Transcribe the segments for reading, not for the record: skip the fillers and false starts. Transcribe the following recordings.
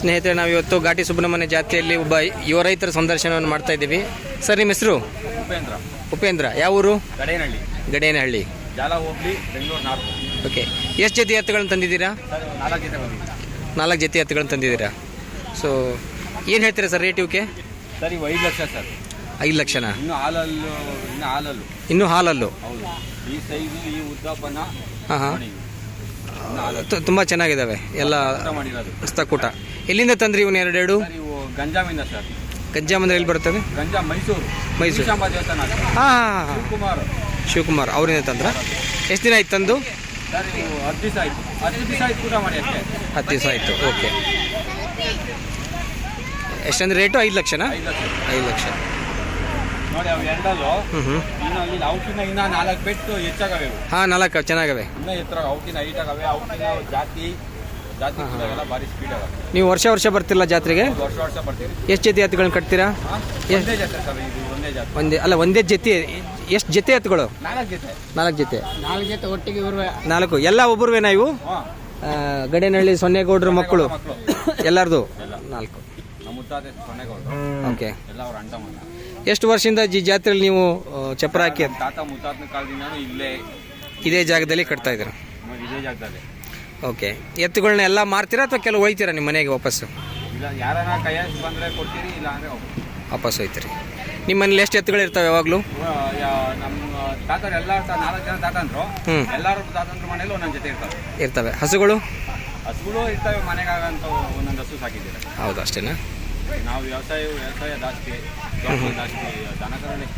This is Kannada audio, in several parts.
ಸ್ನೇಹಿತರೆ, ನಾವಿವತ್ತು ಘಾಟಿ ಸುಬ್ರಹ್ಮಣ್ಯ ಜಾತ್ರೆಯಲ್ಲಿ ಒಬ್ಬ ಯುವ ರೈತರ ಸಂದರ್ಶನವನ್ನು ಮಾಡ್ತಾ ಇದ್ದೀವಿ. ಸರ್, ನಿಮ್ಮ ಹೆಸರು? ಉಪೇಂದ್ರ. ಯಾವ ಊರು? ಗಡೇನಹಳ್ಳಿ. ಜಾಲ ಹೋಗ್ಲಿ, ಬೆಂಗಳೂರು ನಾರ್ತ್. ಓಕೆ. ಎಷ್ಟು ಜೊತೆ ಎತ್ತುಗಳನ್ನು ತಂದಿದ್ದೀರಾ? 4 ಜೊತೆ ಎತ್ತುಗಳನ್ನು ತಂದಿದ್ದೀರಾ. ಸೊ ಏನು ಹೇಳ್ತೀರಾ ಸರ್ ರೇಟ್ ಇವಕ್ಕೆ? ಸರ್ ಇವು 5 ಲಕ್ಷ ಸರ್. 5 ಲಕ್ಷನಾ? ಇನ್ನೂ ಹಾಲಲ್ಲು ಹಾಲಲ್ಲು. ಹೌದು. ಈ ಸೈಜು, ಈ ಉದ್ದಪ್ಪನ. ಹಾಂ. ತುಂಬ ಚೆನ್ನಾಗಿದ್ದಾವೆ ಎಲ್ಲ. ಹಸ್ತಕೂಟ. ಎಲ್ಲಿಂದ ತಂದ್ರಿ ಇವನು? ಎರಡು ಇವು ಗಂಜಾಮಿಂದ ಸರ್. ಗಂಜಾಮ್ ಅಂದ್ರೆ ಎಲ್ಲಿ ಬರ್ತದೆ? ಗಂಜಾಮ್ ಮೈಸೂರು. ಹಾಂ. ಶಿವಕುಮಾರ್ ಅವರಿಂದ ತಂದ್ರ? ಎಷ್ಟು ದಿನ ಆಯ್ತು ತಂದು? ಸರ್ ಇವು 10 ದಿವಸ ಆಯ್ತು. 10 ದಿವಸ ಆಯ್ತು ಊಟ ಮಾಡಿ ಅಷ್ಟೇ. 10 ದಿವಸ ಆಯಿತು. ಓಕೆ. ಎಷ್ಟಂದ್ರೆ ರೇಟು? 5 ಲಕ್ಷನಾ? 5 ಲಕ್ಷ. ನೋಡಿ ಅವು ಎರಡಲ್ಲೂ ಇನ್ನು ಅಲ್ಲಿ ಅವಕ್ಕಿಂತ ಇನ್ನೂ 4 ಪೆಟ್ಟು ಹೆಚ್ಚಾಗವೆ. ಹಾಂ, 4 ಚೆನ್ನಾಗವೆ. ಇನ್ನೂ ಎತ್ತರ ಅವಕ್ಕಿಂತ ಹೈಟ್ ಆಗವೆ. ಅವಕ್ಕಿಂತ ಜಾತಿ ಎಲ್ಲ ಭಾರಿ ಸ್ಪೀಡ್ ಆಗವೆ. ನೀವು ವರ್ಷ ಬರ್ತಿಲ್ಲ ಜಾತ್ರೆಗೆ? ವರ್ಷ ಬರ್ತೀವಿ. ಎಷ್ಟು ಜೊತೆ ಎತ್ತುಗಳನ್ನ ಕಟ್ತೀರಾ? ಒಂದೇ ಜಾತ್ರೆ ಸರ್ ಇದು. ಒಂದೇ ಜೊತೆ. ಎಷ್ಟು ಜೊತೆ ಎತ್ತುಗಳು? 4 ಜೊತೆ. 4 ಜೊತೆ ಒಟ್ಟಿಗೆ 4 ಎಲ್ಲ ಒಬ್ಬರುವೇನಾ ಇವು? ಗಡೇನಹಳ್ಳಿ ಸೊನ್ನೆಗೌಡ್ರ ಮಕ್ಕಳು ಎಲ್ಲರದು 4. ನಮ್ಮ ಮುತ್ತಾದ ಸೊನ್ನೆಗೌಡ್ರು. ಓಕೆ. ಎಲ್ಲ ಅವ್ರ ಅಂಟ ಮಗ. ಎಷ್ಟು ವರ್ಷದಿಂದ ಈ ಜಾತ್ರೆಯಲ್ಲಿ ನೀವು ಚಪ್ರ ಹಾಕಿ? ತಾತ ಮುತ್ತಾತನ ಕಾಲದಿಂದ ಇದೇ ಜಾಗದಲ್ಲಿ ಕಟ್ತಾ ಇದ್ದೀರಾ? ಇದೇ ಜಾಗದಲ್ಲಿ. ಓಕೆ. ಎತ್ತುಗಳನ್ನ ಎಲ್ಲ ಮಾರ್ತೀರಾ ಅಥವಾ ಕೆಲವು ಒಯ್ತೀರಾ ನಿಮ್ಮ ಮನೆಗೆ ವಾಪಸ್ಸು? ಇಲ್ಲ, ಯಾರನ್ನ ಕೈಯಾಗಿ ಬಂದರೆ ಕೊಡ್ತೀರಿ, ಇಲ್ಲ ಅಂದರೆ ವಾಪಸ್ ಹೋಯ್ತೀರಿ. ನಿಮ್ಮ ಮನೇಲಿ ಎಷ್ಟು ಎತ್ತುಗಳು ಇರ್ತಾವೆ ಯಾವಾಗಲೂ? ನಮ್ಮ ತಾತರು ಎಲ್ಲ 4 ಜನ ತಾತಂದ್ರು. ಎಲ್ಲರೂ ತಾತಂದ್ರ ಮನೇಲಿ ಒಂದೊಂದು ಜೊತೆ ಇರ್ತವೆ. ಹಸುಗಳು ಇರ್ತವೆ ಮನೆಗಾಗಂತ ಒಂದೊಂದು ಹಸು ಸಾಕಿದ್ದೀರ. ಹೌದು, ಅಷ್ಟೇನಾ? ನಾವು ವ್ಯವಸಾಯ ಜಾಸ್ತಿ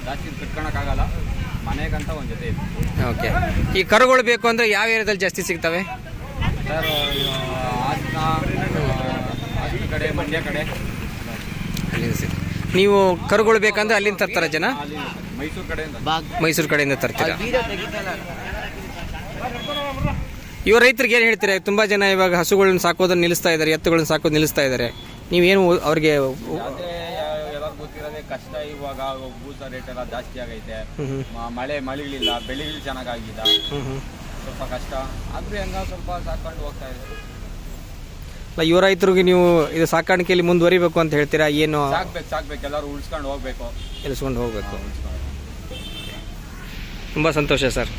ಜಾಸ್ತಿ ಕಟ್ಕೊಳಕ್ಕಾಗಲ್ಲ. ಮನೆಗಂತ ಒಂದು ಜೊತೆ ಇದೆ. ಓಕೆ. ಈ ಕರುಗಳು ಬೇಕು ಅಂದರೆ ಯಾವ ಏರಿಯಾದಲ್ಲಿ ಜಾಸ್ತಿ ಸಿಗ್ತವೆ ಸರ್? ಹಾಸನ ಕಡೆ, ಮಂಡ್ಯ ಕಡೆ ಅಲ್ಲಿಂದ ಸಿಗ್ತವೆ. ನೀವು ಕರುಗಳು ಬೇಕಂದ್ರೆ ಅಲ್ಲಿಂದ ತರ್ತಾರ ಜನ? ಮೈಸೂರು ಕಡೆಯಿಂದ ತರ್ತೀರಾ? ಇವ ರೈತರಿಗೆ ಏನು ಹೇಳ್ತೀರಾ? ತುಂಬ ಜನ ಇವಾಗ ಹಸುಗಳನ್ನ ಸಾಕೋದನ್ನ ನಿಲ್ಲಿಸ್ತಾ ಇದ್ದಾರೆ, ಎತ್ತುಗಳನ್ನ ಸಾಕೋದು ನಿಲ್ಲಿಸ್ತಾ ಇದ್ದಾರೆ. ನೀವೇನು ಅವ್ರಿಗೆ? ಎಲ್ಲ ಗೊತ್ತಿರೋದೇ ಕಷ್ಟ. ಇವಾಗ ಭೂಸ ರೇಟ್ ಎಲ್ಲ ಜಾಸ್ತಿ ಆಗೈತೆ. ಮಳೆಗಳಿಲ್ಲ, ಬೆಳೆಗಳು ಚೆನ್ನಾಗಾಗಿಲ್ಲ, ಸ್ವಲ್ಪ ಕಷ್ಟ. ಆದ್ರೂ ಹೆಂಗ ಸ್ವಲ್ಪ ಸಾಕೊಂಡು ಹೋಗ್ತಾ ಇದೆ. ಅಲ್ಲ, ಯುವ ರೈತರಿಗೆ ನೀವು ಇದು ಸಾಕಾಣಿಕೆಯಲ್ಲಿ ಮುಂದುವರಿಬೇಕು ಅಂತ ಹೇಳ್ತೀರಾ? ಏನು? ಸಾಕ್ಬೇಕು. ಎಲ್ಲರೂ ಉಳಿಸ್ಕೊಂಡು ಹೋಗ್ಬೇಕು. ಇಳಿಸ್ಕೊಂಡು ಹೋಗ್ಬೇಕು. ತುಂಬ ಸಂತೋಷ ಸರ್.